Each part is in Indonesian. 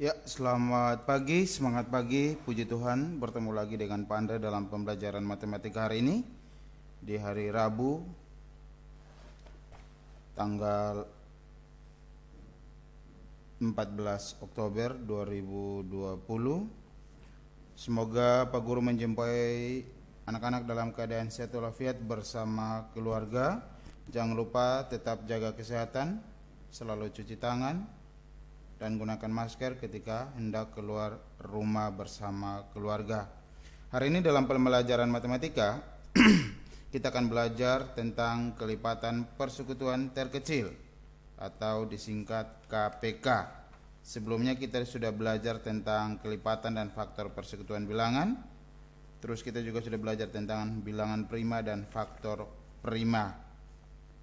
Ya, selamat pagi, semangat pagi, puji Tuhan. Bertemu lagi dengan Pak Andre dalam pembelajaran matematika hari ini di hari Rabu, tanggal 14 Oktober 2020. Semoga Pak Guru menjumpai anak-anak dalam keadaan sehat walafiat bersama keluarga. Jangan lupa tetap jaga kesehatan, selalu cuci tangan, dan gunakan masker ketika hendak keluar rumah bersama keluarga. Hari ini dalam pembelajaran matematika kita akan belajar tentang kelipatan persekutuan terkecil atau disingkat KPK. Sebelumnya kita sudah belajar tentang kelipatan dan faktor persekutuan bilangan. Terus kita juga sudah belajar tentang bilangan prima dan faktor prima.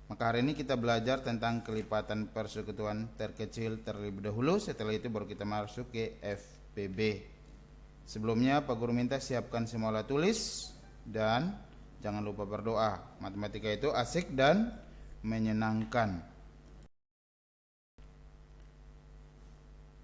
Maka hari ini kita belajar tentang kelipatan persekutuan terkecil terlebih dahulu. Setelah itu baru kita masuk ke FPB. Sebelumnya Pak Guru minta siapkan semua alat tulis dan jangan lupa berdoa. Matematika itu asik dan menyenangkan.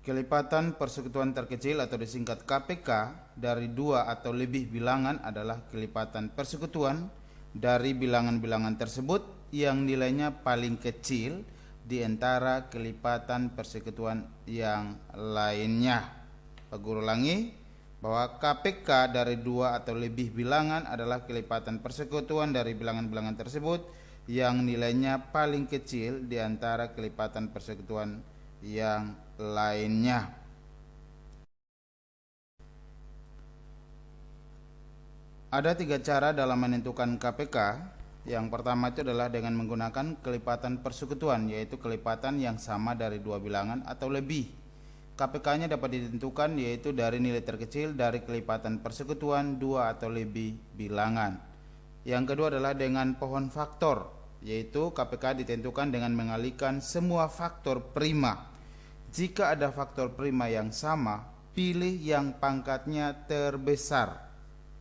Kelipatan persekutuan terkecil atau disingkat KPK dari dua atau lebih bilangan adalah kelipatan persekutuan dari bilangan-bilangan tersebut yang nilainya paling kecil di antara kelipatan persekutuan yang lainnya. Pak Guru ulangi bahwa KPK dari dua atau lebih bilangan adalah kelipatan persekutuan dari bilangan-bilangan tersebut yang nilainya paling kecil di antara kelipatan persekutuan yang lainnya. Ada tiga cara dalam menentukan KPK. Yang pertama itu adalah dengan menggunakan kelipatan persekutuan, yaitu kelipatan yang sama dari dua bilangan atau lebih. KPK-nya dapat ditentukan yaitu dari nilai terkecil dari kelipatan persekutuan dua atau lebih bilangan. Yang kedua adalah dengan pohon faktor, yaitu KPK ditentukan dengan mengalihkan semua faktor prima. Jika ada faktor prima yang sama, pilih yang pangkatnya terbesar.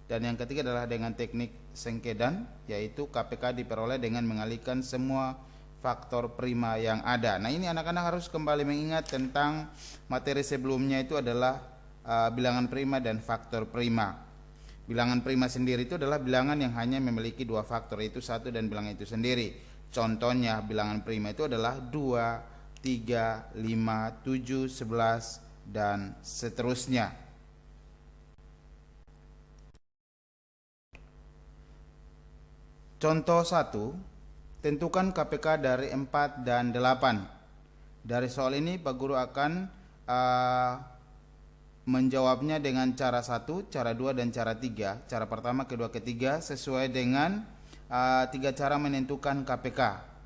Dan yang ketiga adalah dengan teknik Sengkedan, yaitu KPK diperoleh dengan mengalihkan semua faktor prima yang ada. Nah, ini anak-anak harus kembali mengingat tentang materi sebelumnya, itu adalah bilangan prima dan faktor prima. Bilangan prima sendiri itu adalah bilangan yang hanya memiliki dua faktor, yaitu satu dan bilangan itu sendiri. Contohnya bilangan prima itu adalah 2, 3, 5, 7, 11, dan seterusnya. Contoh 1, tentukan KPK dari 4 dan 8. Dari soal ini Pak Guru akan menjawabnya dengan cara 1, cara 2, dan cara 3. Cara pertama, kedua, ketiga sesuai dengan 3 cara menentukan KPK,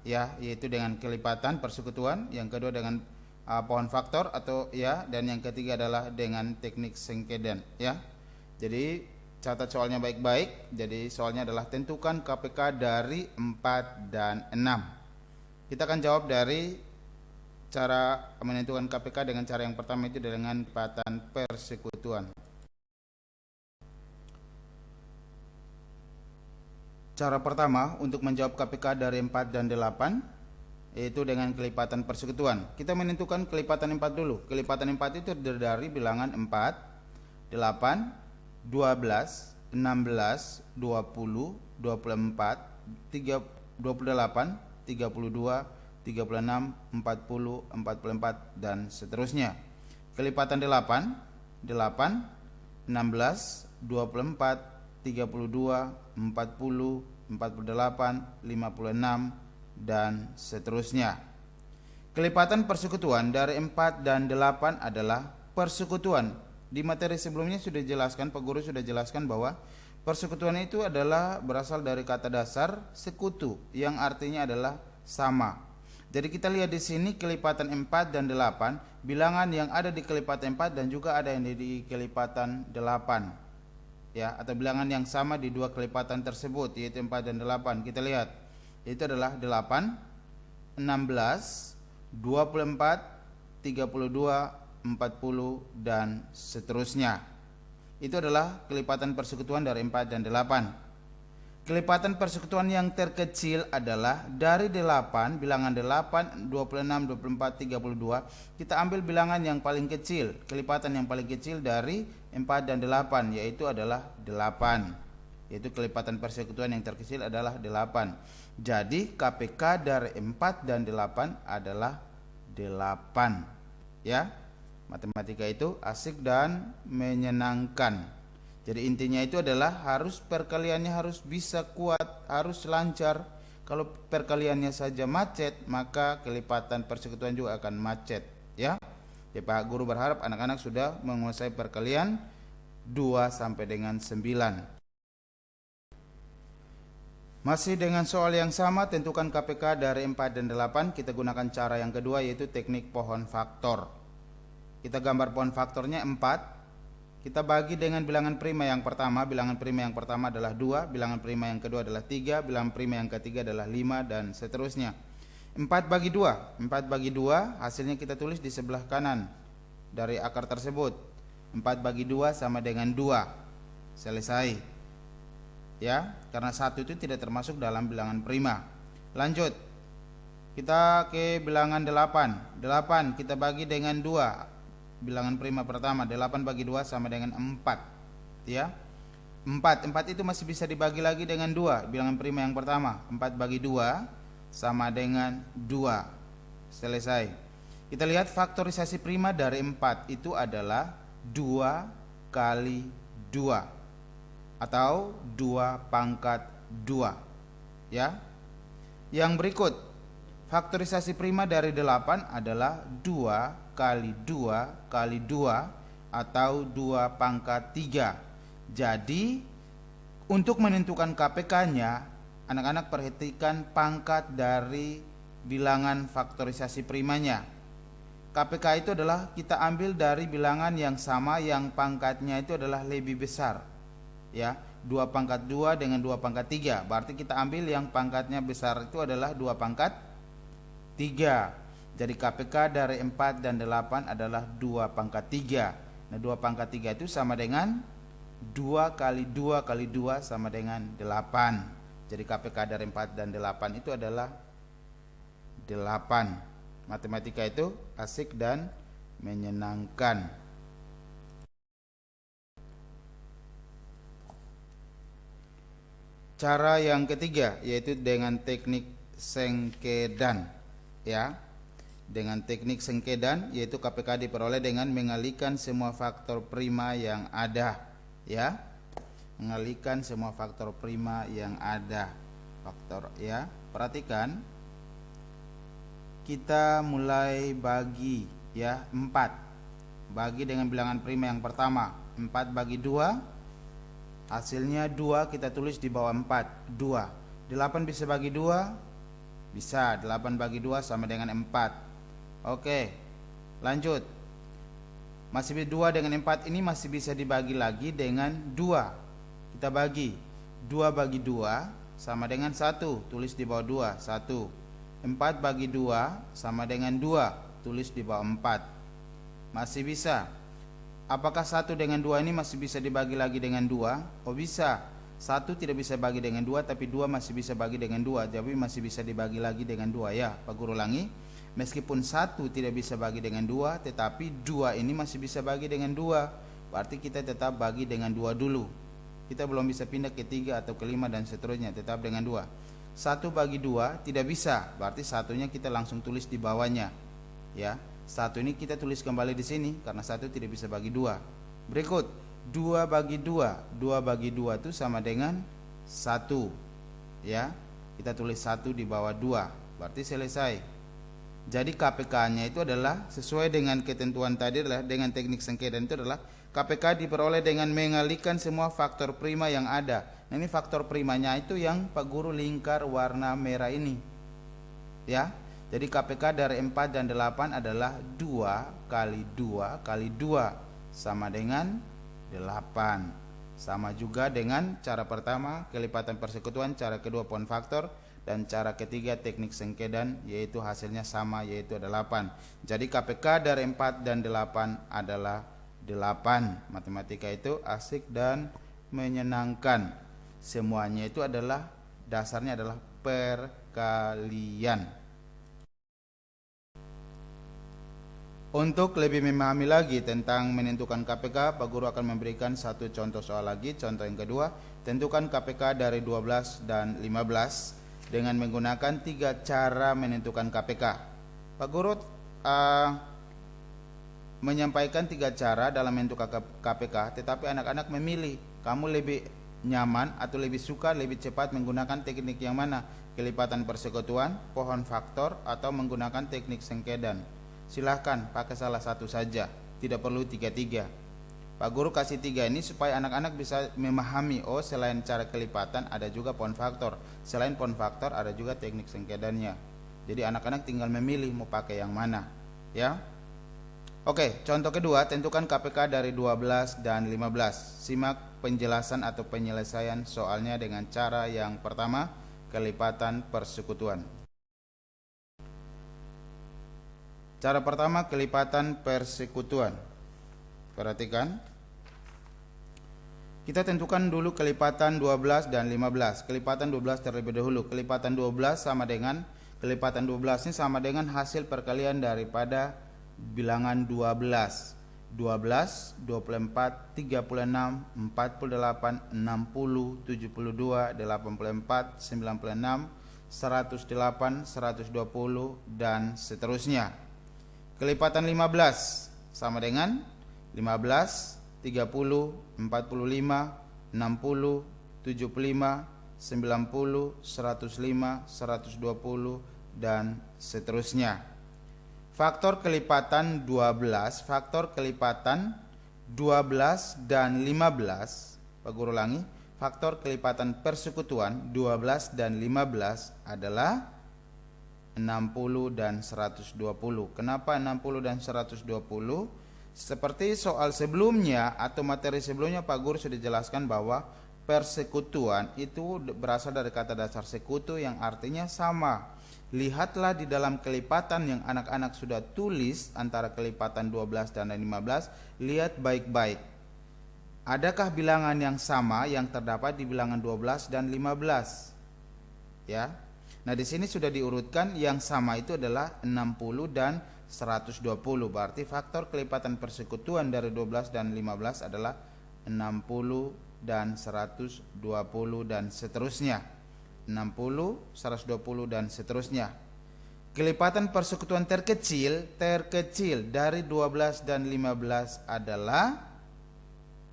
ya, yaitu dengan kelipatan persekutuan, yang kedua dengan pohon faktor atau ya, dan yang ketiga adalah dengan teknik Sengkedan, ya. Jadi catat soalnya baik-baik. Jadi soalnya adalah tentukan KPK dari 4 dan 6. Kita akan jawab dari cara menentukan KPK dengan cara yang pertama, itu dengan kelipatan persekutuan. Cara pertama untuk menjawab KPK dari 4 dan 8 yaitu dengan kelipatan persekutuan. Kita menentukan kelipatan 4 dulu. Kelipatan 4 itu terdiri dari bilangan 4, 8, 12, 16, 20, 24, 28, 32, 36, 40, 44, dan seterusnya. Kelipatan 8, 8, 16, 24, 32, 40, 48, 56, dan seterusnya. Kelipatan persekutuan dari 4 dan 8 adalah persekutuan. Di materi sebelumnya sudah dijelaskan, Pak Guru sudah jelaskan bahwa persekutuan itu adalah berasal dari kata dasar sekutu yang artinya adalah sama. Jadi kita lihat di sini kelipatan 4 dan 8, bilangan yang ada di kelipatan 4 dan juga ada yang di kelipatan 8. Ya, atau bilangan yang sama di dua kelipatan tersebut, yaitu 4 dan 8. Kita lihat. Itu adalah 8, 16, 24, 32, 40, dan seterusnya. Itu adalah kelipatan persekutuan dari 4 dan 8. Kelipatan persekutuan yang terkecil adalah dari 8, bilangan 8, 26, 24, 32. Kita ambil bilangan yang paling kecil. Kelipatan yang paling kecil dari 4 dan 8 yaitu adalah 8. Yaitu kelipatan persekutuan yang terkecil adalah 8. Jadi KPK dari 4 dan 8 adalah 8. Ya. Matematika itu asik dan menyenangkan. Jadi intinya itu adalah harus perkaliannya harus bisa kuat, harus lancar. Kalau perkaliannya saja macet, maka kelipatan persekutuan juga akan macet, ya. Ya, Pak Guru berharap anak-anak sudah menguasai perkalian 2 sampai dengan 9. Masih dengan soal yang sama, tentukan KPK dari 4 dan 8. Kita gunakan cara yang kedua yaitu teknik pohon faktor. Kita gambar pohon faktornya 4. Kita bagi dengan bilangan prima yang pertama. Bilangan prima yang pertama adalah 2, bilangan prima yang kedua adalah 3, bilangan prima yang ketiga adalah 5 dan seterusnya. 4 bagi 2. 4 bagi 2 hasilnya kita tulis di sebelah kanan dari akar tersebut. 4 bagi 2 sama dengan 2. Selesai. Ya, karena 1 itu tidak termasuk dalam bilangan prima. Lanjut. Kita ke bilangan 8. 8 kita bagi dengan 2. Bilangan prima pertama 8 bagi 2 sama dengan 4, ya. 4 itu masih bisa dibagi lagi dengan 2. Bilangan prima yang pertama 4 bagi 2 sama dengan 2. Selesai. Kita lihat faktorisasi prima dari 4 itu adalah 2 kali 2 atau 2 pangkat 2, ya. Yang berikut, faktorisasi prima dari 8 adalah 2 kali 2 kali 2 atau 2 pangkat 3. Jadi untuk menentukan KPK-nya, anak-anak perhatikan pangkat dari bilangan faktorisasi primanya. KPK itu adalah kita ambil dari bilangan yang sama yang pangkatnya itu adalah lebih besar, ya. 2 pangkat 2 dengan 2 pangkat 3. Berarti kita ambil yang pangkatnya besar itu adalah 2 pangkat 3. Jadi KPK dari 4 dan 8 adalah 2 pangkat 3. Nah, 2 pangkat 3 itu sama dengan 2 kali 2 kali 2 sama dengan 8. Jadi KPK dari 4 dan 8 itu adalah 8. Matematika itu asik dan menyenangkan. Cara yang ketiga yaitu dengan teknik sengkedan, ya. Dengan teknik sengkedan yaitu KPK diperoleh dengan mengalihkan semua faktor prima yang ada, ya. Mengalihkan semua faktor prima yang ada. Faktor, ya. Perhatikan. Kita mulai bagi, ya, 4. Bagi dengan bilangan prima yang pertama. 4 bagi 2. Hasilnya 2, kita tulis di bawah 4, 2. 8 bisa bagi 2? Bisa. 8 bagi 2 sama dengan 4. Oke, lanjut. Masih 2 dengan 4 ini masih bisa dibagi lagi dengan 2. Kita bagi 2 bagi 2 sama dengan 1. Tulis di bawah 2, 1. 4 bagi 2 sama dengan 2. Tulis di bawah 4. Masih bisa. Apakah 1 dengan 2 ini masih bisa dibagi lagi dengan 2? Oh, bisa. 1 tidak bisa bagi dengan 2, tapi 2 masih bisa bagi dengan 2. Jadi masih bisa dibagi lagi dengan 2, ya. Pak Guru ulangi. Meskipun 1 tidak bisa bagi dengan 2, tetapi 2 ini masih bisa bagi dengan 2. Berarti kita tetap bagi dengan 2 dulu. Kita belum bisa pindah ke 3 atau ke 5 dan seterusnya, tetap dengan 2. 1 bagi 2 tidak bisa, berarti satunya kita langsung tulis di bawahnya, ya. 1 ini kita tulis kembali di sini karena 1 tidak bisa bagi 2. Berikut 2 bagi 2. 2 bagi 2 itu sama dengan 1, ya. Kita tulis 1 di bawah 2. Berarti selesai. Jadi KPK-nya itu adalah sesuai dengan ketentuan tadi adalah dengan teknik sengkedan itu adalah KPK diperoleh dengan mengalihkan semua faktor prima yang ada. Nah, ini faktor primanya itu yang Pak Guru lingkar warna merah ini, ya. Jadi KPK dari 4 dan 8 adalah 2 kali 2 kali 2 sama dengan 8. Sama juga dengan cara pertama kelipatan persekutuan, cara kedua pohon faktor, dan cara ketiga teknik sengkedan, yaitu hasilnya sama, yaitu ada 8. Jadi KPK dari 4 dan 8 adalah 8. Matematika itu asik dan menyenangkan. Semuanya itu adalah dasarnya adalah perkalian. Untuk lebih memahami lagi tentang menentukan KPK, Pak Guru akan memberikan satu contoh soal lagi. Contoh yang kedua, tentukan KPK dari 12 dan 15 dengan menggunakan 3 cara menentukan KPK. Pak Guru menyampaikan 3 cara dalam menentukan KPK, tetapi anak-anak memilih. Kamu lebih nyaman atau lebih suka, lebih cepat menggunakan teknik yang mana? Kelipatan persekutuan, pohon faktor, atau menggunakan teknik sengkedan? Silahkan pakai salah satu saja, tidak perlu 3-3. Pak Guru kasih 3 ini supaya anak-anak bisa memahami, oh selain cara kelipatan ada juga pohon faktor, selain pohon faktor ada juga teknik sengkedannya. Jadi anak-anak tinggal memilih mau pakai yang mana, ya. Oke, contoh kedua, tentukan KPK dari 12 dan 15. Simak penjelasan atau penyelesaian soalnya dengan cara yang pertama, kelipatan persekutuan. Cara pertama, kelipatan persekutuan. Perhatikan. Kita tentukan dulu kelipatan 12 dan 15. Kelipatan 12 terlebih dahulu. Kelipatan 12 sama dengan kelipatan 12 ini sama dengan hasil perkalian daripada bilangan 12. 12, 24, 36, 48, 60, 72, 84, 96, 108, 120 dan seterusnya. Kelipatan 15 sama dengan 15, 30, 45, 60, 75, 90, 105, 120 dan seterusnya. Faktor kelipatan 12, faktor kelipatan 12 dan 15, Pak Guru ulangi, faktor kelipatan persekutuan 12 dan 15 adalah 60 dan 120. Kenapa 60 dan 120? Seperti soal sebelumnya atau materi sebelumnya Pak Guru sudah jelaskan bahwa persekutuan itu berasal dari kata dasar sekutu yang artinya sama. Lihatlah di dalam kelipatan yang anak-anak sudah tulis antara kelipatan 12 dan 15, lihat baik-baik. Adakah bilangan yang sama yang terdapat di bilangan 12 dan 15? Ya. Nah, di sini sudah diurutkan yang sama itu adalah 60 dan 120. Berarti faktor kelipatan persekutuan dari 12 dan 15 adalah 60 dan 120 dan seterusnya. 60, 120 dan seterusnya. Kelipatan persekutuan terkecil dari 12 dan 15 adalah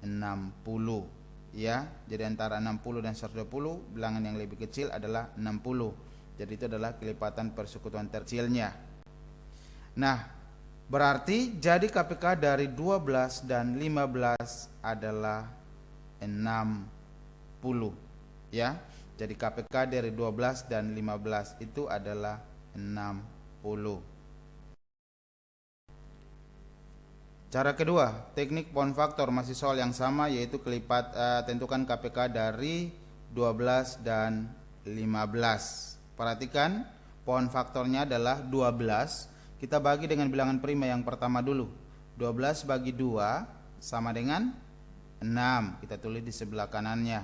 60. Ya, jadi antara 60 dan 120 bilangan yang lebih kecil adalah 60. Jadi itu adalah kelipatan persekutuan terkecilnya. Nah, berarti jadi KPK dari 12 dan 15 adalah 60. Ya, jadi KPK dari 12 dan 15 itu adalah 60. Cara kedua, teknik pohon faktor masih soal yang sama, yaitu tentukan KPK dari 12 dan 15. Perhatikan, pohon faktornya adalah 12. Kita bagi dengan bilangan prima yang pertama dulu. 12 bagi 2 sama dengan 6. Kita tulis di sebelah kanannya.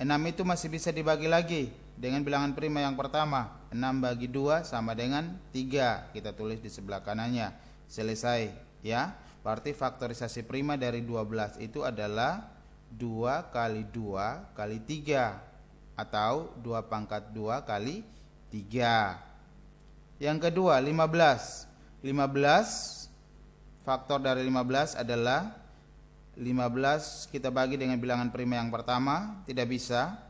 6 itu masih bisa dibagi lagi dengan bilangan prima yang pertama. 6 bagi 2 sama dengan 3. Kita tulis di sebelah kanannya. Selesai, ya. Berarti faktorisasi prima dari 12 itu adalah 2 kali 2 kali 3. Atau 2 pangkat 2 kali 3. Yang kedua, 15. 15, faktor dari 15 adalah 15 kita bagi dengan bilangan prima yang pertama, tidak bisa.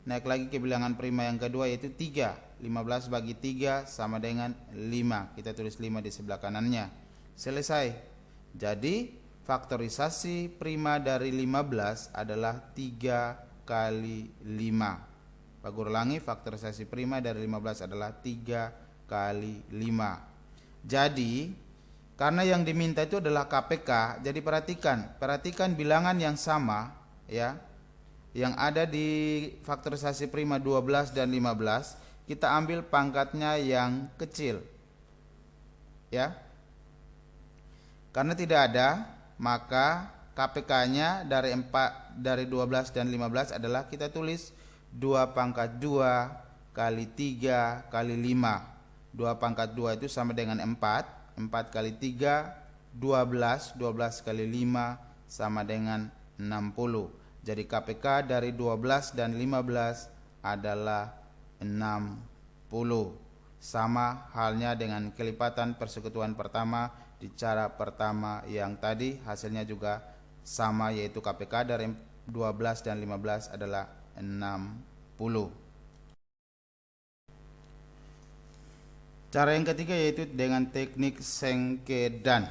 Naik lagi ke bilangan prima yang kedua, yaitu 3. 15 bagi 3 sama dengan 5. Kita tulis 5 di sebelah kanannya. Selesai. Jadi faktorisasi prima dari 15 adalah 3 kali 5. Pak Guru ulangi, faktorisasi prima dari 15 adalah 3 kali 5. Jadi karena yang diminta itu adalah KPK, jadi perhatikan bilangan yang sama, ya, yang ada di faktorisasi prima 12 dan 15, kita ambil pangkatnya yang kecil, ya. Karena tidak ada, maka KPK-nya dari 12 dan 15 adalah kita tulis 2 pangkat 2 kali 3 kali 5. 2 pangkat 2 itu sama dengan 4. 4 kali 3 12. 12 kali 5 sama dengan 60. Jadi KPK dari 12 dan 15 adalah 60. Sama halnya dengan kelipatan persekutuan pertama di cara pertama yang tadi, hasilnya juga sama, yaitu KPK dari 12 dan 15 adalah 60. Cara yang ketiga yaitu dengan teknik sengkedan.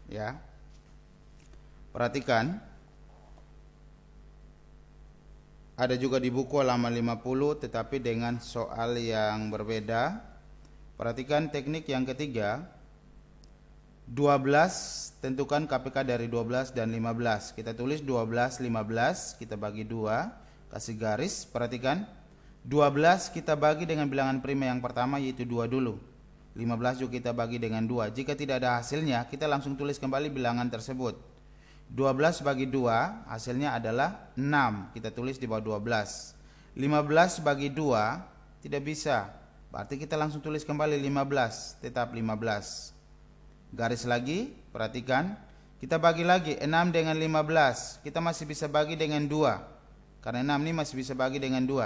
Ya. Perhatikan, ada juga di buku halaman 50 tetapi dengan soal yang berbeda. Perhatikan teknik yang ketiga. 12, tentukan KPK dari 12 dan 15. Kita tulis 12, 15, kita bagi 2, kasih garis. Perhatikan, 12 kita bagi dengan bilangan prima yang pertama yaitu 2 dulu. 15 juga kita bagi dengan 2. Jika tidak ada hasilnya, kita langsung tulis kembali bilangan tersebut. 12 bagi 2, hasilnya adalah 6. Kita tulis di bawah 12. 15 bagi 2, tidak bisa. Berarti kita langsung tulis kembali 15, tetap 15. Garis lagi, perhatikan. Kita bagi lagi 6 dengan 15. Kita masih bisa bagi dengan 2. Karena 6 ini masih bisa bagi dengan 2.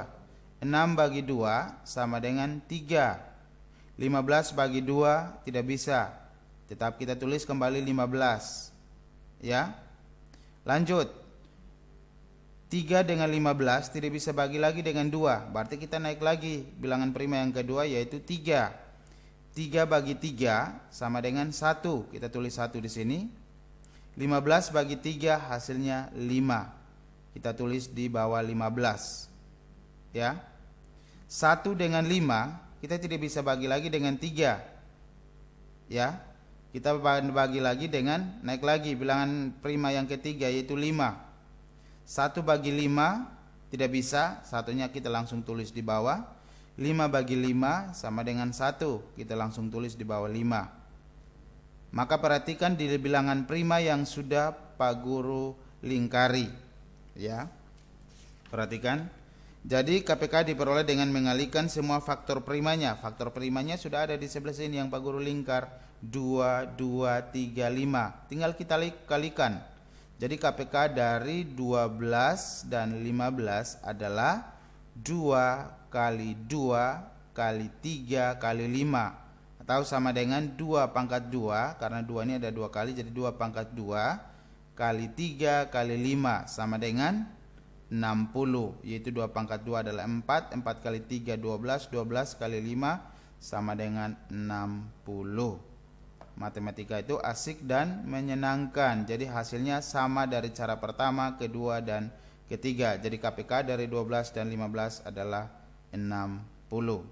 6 bagi 2 sama dengan 3. 15 bagi 2 tidak bisa. Tetap kita tulis kembali 15. Ya. Lanjut. 3 dengan 15 tidak bisa bagi lagi dengan 2. Berarti kita naik lagi bilangan prima yang kedua yaitu 3. 3 bagi 3 sama dengan 1. Kita tulis 1 di sini. 15 bagi 3 hasilnya 5. Kita tulis di bawah 15. Ya. 1 dengan 5 kita tidak bisa bagi lagi dengan 3. Ya. Kita bagi lagi dengan naik lagi bilangan prima yang ketiga yaitu 5. 1 bagi 5 tidak bisa, satunya kita langsung tulis di bawah. 5 bagi 5 sama dengan 1, kita langsung tulis di bawah 5. Maka perhatikan di bilangan prima yang sudah Pak Guru lingkari. Ya. Perhatikan. Jadi KPK diperoleh dengan mengalihkan semua faktor primanya. Faktor primanya sudah ada di sebelah sini yang Pak Guru lingkar. 2, 2, 3, 5. Tinggal kita kalikan. Jadi KPK dari 12 dan 15 adalah 2 kali 2 kali 3 kali 5. Atau sama dengan 2 pangkat 2. Karena 2 ini ada 2 kali, jadi 2 pangkat 2 kali 3 kali 5 sama dengan 60. Yaitu 2 pangkat 2 adalah 4. 4 kali 3 12. 12 kali 5 sama dengan 60. Matematika itu asik dan menyenangkan. Jadi hasilnya sama dari cara pertama, kedua, dan ketiga. Jadi KPK dari 12 dan 15 adalah 60.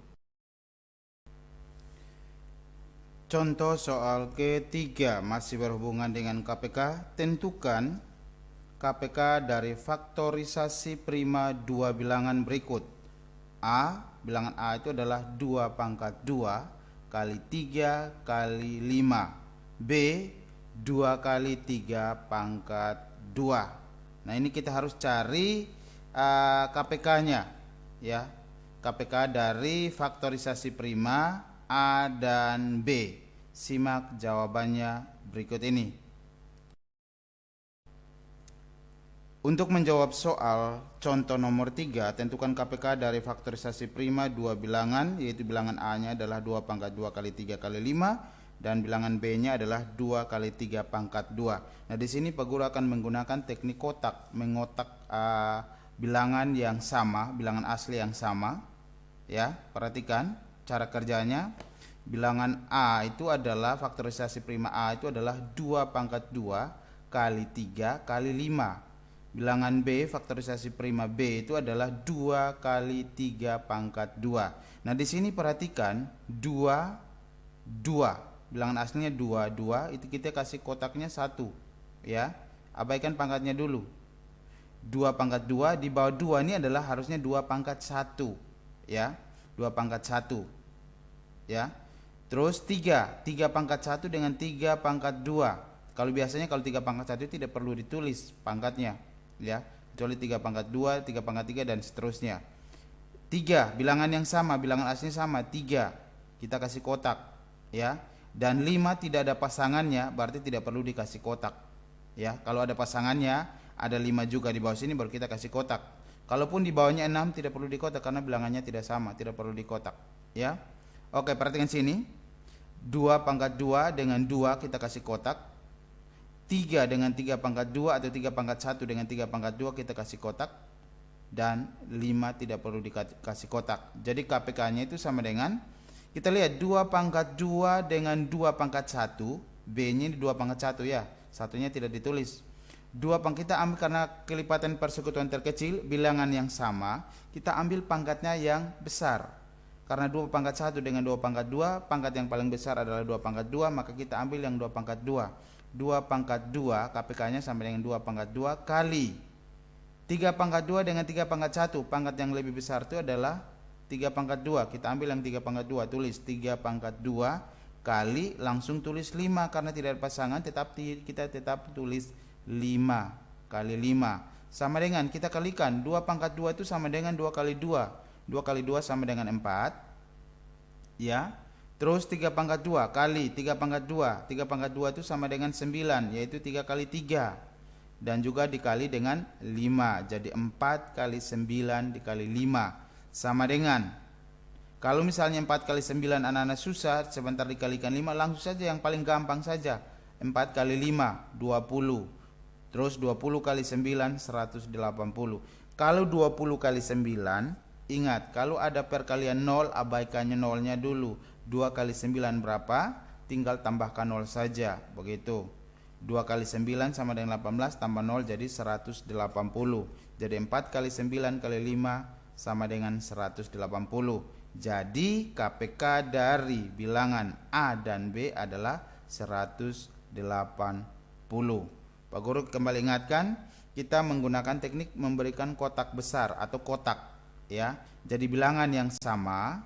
Contoh soal ketiga masih berhubungan dengan KPK. Tentukan KPK dari faktorisasi prima dua bilangan berikut. A, bilangan A itu adalah 2 pangkat 2 kali 3 kali 5. B, 2 kali 3 pangkat 2. Nah ini kita harus cari KPK-nya. Ya, KPK dari faktorisasi prima A dan B. Simak jawabannya berikut ini. Untuk menjawab soal contoh nomor 3, tentukan KPK dari faktorisasi prima dua bilangan, yaitu bilangan A-nya adalah 2 pangkat 2 kali 3 kali 5 dan bilangan B-nya adalah 2 kali 3 pangkat 2. Nah, di sini Pak Guru akan menggunakan teknik kotak, mengotak bilangan yang sama, bilangan asli yang sama. Ya, perhatikan cara kerjanya. Bilangan A itu adalah faktorisasi prima A itu adalah 2 pangkat 2 kali 3 kali 5. Bilangan B, faktorisasi prima B itu adalah 2 kali 3 pangkat 2. Nah, di sini perhatikan 2, 2. Bilangan aslinya 2, 2. Itu kita kasih kotaknya 1. Ya, abaikan pangkatnya dulu. 2 pangkat 2 di bawah 2 ini adalah harusnya 2 pangkat 1. Ya, 2 pangkat 1. Ya. Terus 3 pangkat 1 dengan 3 pangkat 2. Kalau biasanya kalau 3 pangkat 1 tidak perlu ditulis pangkatnya, ya, kecuali 3 pangkat 2, 3 pangkat 3 dan seterusnya. 3 bilangan yang sama, bilangan aslinya sama, 3 kita kasih kotak, ya. Dan 5 tidak ada pasangannya, berarti tidak perlu dikasih kotak, ya. Kalau ada pasangannya, ada 5 juga di bawah sini, baru kita kasih kotak. Kalaupun di bawahnya 6 tidak perlu dikotak karena bilangannya tidak sama, tidak perlu dikotak, ya. Oke, perhatikan sini. 2 pangkat 2 dengan 2 kita kasih kotak. 3 dengan 3 pangkat 2 atau 3 pangkat 1 dengan 3 pangkat 2 kita kasih kotak. Dan 5 tidak perlu dikasih kotak. Jadi KPK-nya itu sama dengan, kita lihat 2 pangkat 2 dengan 2 pangkat 1, B-nya 2 pangkat 1 ya, satunya tidak ditulis. 2 pangkat kita ambil karena kelipatan persekutuan terkecil, bilangan yang sama, kita ambil pangkatnya yang besar. Karena 2 pangkat 1 dengan 2 pangkat 2, pangkat yang paling besar adalah 2 pangkat 2, maka kita ambil yang 2 pangkat 2. 2 pangkat 2 KPK-nya sama dengan 2 pangkat 2 kali 3 pangkat 2 dengan 3 pangkat 1. Pangkat yang lebih besar itu adalah 3 pangkat 2. Kita ambil yang 3 pangkat 2, tulis 3 pangkat 2 kali, langsung tulis 5 karena tidak ada pasangan, kita tetap tulis 5 kali 5 sama dengan, kita kalikan 2 pangkat 2 itu sama dengan 2 kali 2. 2 kali 2 sama dengan 4, ya. Terus 3 pangkat 2 kali 3 pangkat 2. 3 pangkat 2 itu sama dengan 9, yaitu 3 kali 3. Dan juga dikali dengan 5. Jadi 4 kali 9 dikali 5. Sama dengan, kalau misalnya 4 kali 9 anak-anak susah, sebentar dikalikan 5, langsung saja yang paling gampang saja. 4 kali 5, 20. Terus 20 kali 9, 180. Kalau 20 kali 9, ingat, kalau ada perkalian 0, abaikannya nolnya dulu. 2 kali 9 berapa? Tinggal tambahkan 0 saja, begitu. 2 kali 9 sama dengan 18 tambah 0 jadi 180. Jadi 4 kali 9 kali 5 sama dengan 180. Jadi KPK dari bilangan A dan B adalah 180. Pak Guru kembali ingatkan, kita menggunakan teknik memberikan kotak besar atau kotak, ya. Jadi bilangan yang sama,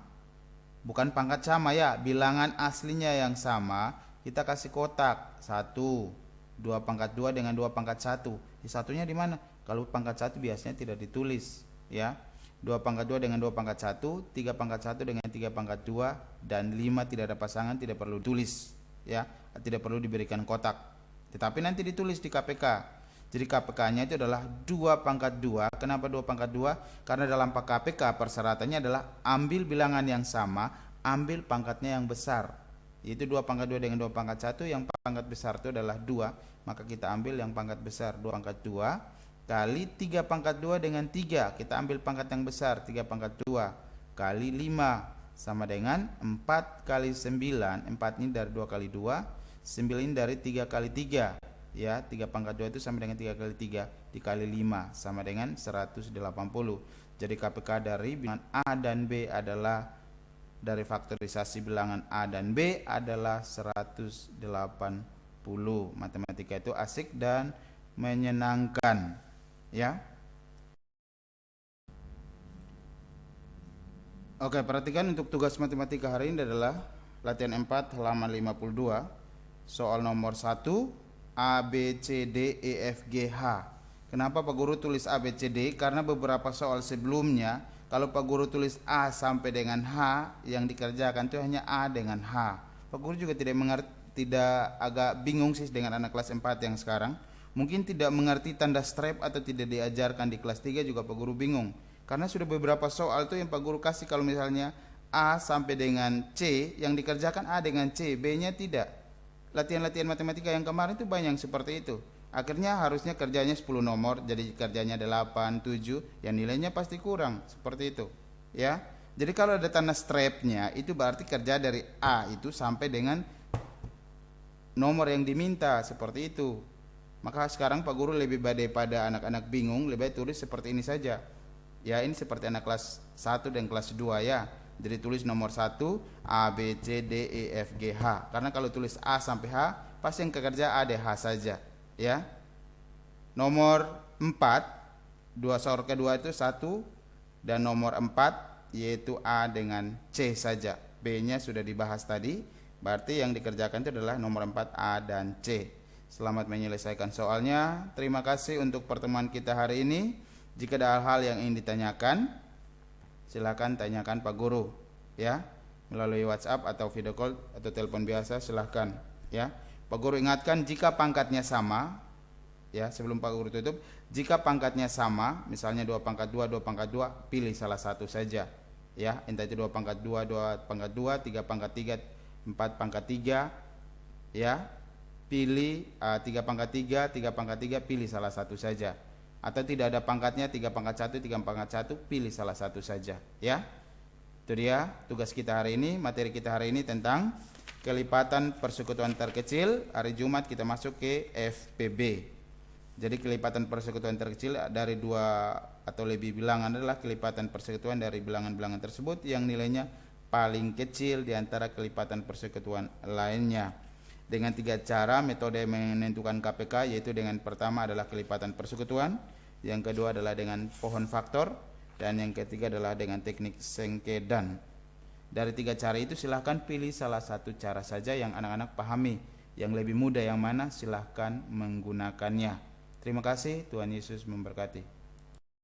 bukan pangkat sama ya, bilangan aslinya yang sama, kita kasih kotak. 1, 2 pangkat 2 dengan 2 pangkat 1. Satunya di mana? Kalau pangkat 1 biasanya tidak ditulis, ya. 2 pangkat 2 dengan 2 pangkat 1, 3 pangkat 1 dengan 3 pangkat 2, dan 5 tidak ada pasangan, tidak perlu tulis, ya. Tidak perlu diberikan kotak. Tetapi nanti ditulis di KPK. Jadi KPK-nya itu adalah 2 pangkat 2. Kenapa 2 pangkat 2? Karena dalam KPK persyaratannya adalah ambil bilangan yang sama, ambil pangkatnya yang besar. Yaitu 2 pangkat 2 dengan 2 pangkat 1, yang pangkat besar itu adalah 2. Maka kita ambil yang pangkat besar, 2 pangkat 2 kali 3 pangkat 2 dengan 3. Kita ambil pangkat yang besar, 3 pangkat 2 kali 5 sama dengan 4 kali 9. 4 ini dari 2 kali 2, 9 ini dari 3 kali 3. Ya, 3 pangkat 2 itu sama dengan 3 kali 3 dikali 5 sama dengan 180. Jadi KPK dari bilangan A dan B adalah, dari faktorisasi bilangan A dan B adalah 180. Matematika itu asik dan menyenangkan, ya. Oke, perhatikan untuk tugas matematika hari ini adalah latihan 4 halaman 52. Soal nomor 1, A, B, C, D, E, F, G, H. Kenapa Pak Guru tulis A, B, C, D? Karena beberapa soal sebelumnya, kalau Pak Guru tulis A sampai dengan H, yang dikerjakan itu hanya A dengan H. Pak Guru juga tidak agak bingung sih dengan anak kelas 4 yang sekarang. Mungkin tidak mengerti tanda strap atau tidak diajarkan di kelas 3 juga Pak Guru bingung. Karena sudah beberapa soal itu yang Pak Guru kasih kalau misalnya A sampai dengan C, yang dikerjakan A dengan C, B-nya tidak. Latihan-latihan matematika yang kemarin itu banyak yang seperti itu. Akhirnya harusnya kerjanya 10 nomor, jadi kerjanya 8, 7, yang nilainya pasti kurang, seperti itu, ya. Jadi kalau ada tanda strapnya, itu berarti kerja dari A itu sampai dengan nomor yang diminta, seperti itu. Maka sekarang Pak Guru lebih baik pada anak-anak bingung, lebih baik tulis seperti ini saja. Ya, ini seperti anak kelas 1 dan kelas 2 ya. Jadi tulis nomor 1 A, B, C, D, E, F, G, H. Karena kalau tulis A sampai H, pasti yang kerja A, D, H saja, ya. Nomor 4, 2 soal kedua itu 1, dan nomor 4 yaitu A dengan C saja. B-nya sudah dibahas tadi, berarti yang dikerjakan itu adalah nomor 4 A dan C. Selamat menyelesaikan soalnya. Terima kasih untuk pertemuan kita hari ini. Jika ada hal-hal yang ingin ditanyakan, silakan tanyakan Pak Guru, ya, melalui WhatsApp atau video call atau telepon biasa, silahkan, ya. Pak Guru ingatkan, jika pangkatnya sama, ya, sebelum Pak Guru tutup, jika pangkatnya sama, misalnya 2 pangkat 2, 2 pangkat 2, pilih salah satu saja, ya, entah itu 2 pangkat 2, 2 pangkat 2, 3 pangkat 3, 4 pangkat 3, ya, pilih 3 pangkat 3, 3 pangkat 3, pilih salah satu saja. Atau tidak ada pangkatnya, 3 pangkat 1, 3 pangkat 1, pilih salah satu saja, ya. Itu dia tugas kita hari ini, materi kita hari ini tentang kelipatan persekutuan terkecil. Hari Jumat kita masuk ke FPB. Jadi kelipatan persekutuan terkecil dari 2 atau lebih bilangan adalah kelipatan persekutuan dari bilangan-bilangan tersebut yang nilainya paling kecil di antara kelipatan persekutuan lainnya. Dengan 3 cara metode menentukan KPK, yaitu dengan pertama adalah kelipatan persekutuan, yang kedua adalah dengan pohon faktor, dan yang ketiga adalah dengan teknik sengkedan. Dari 3 cara itu silahkan pilih salah satu cara saja yang anak-anak pahami. Yang lebih mudah yang mana, silahkan menggunakannya. Terima kasih, Tuhan Yesus memberkati.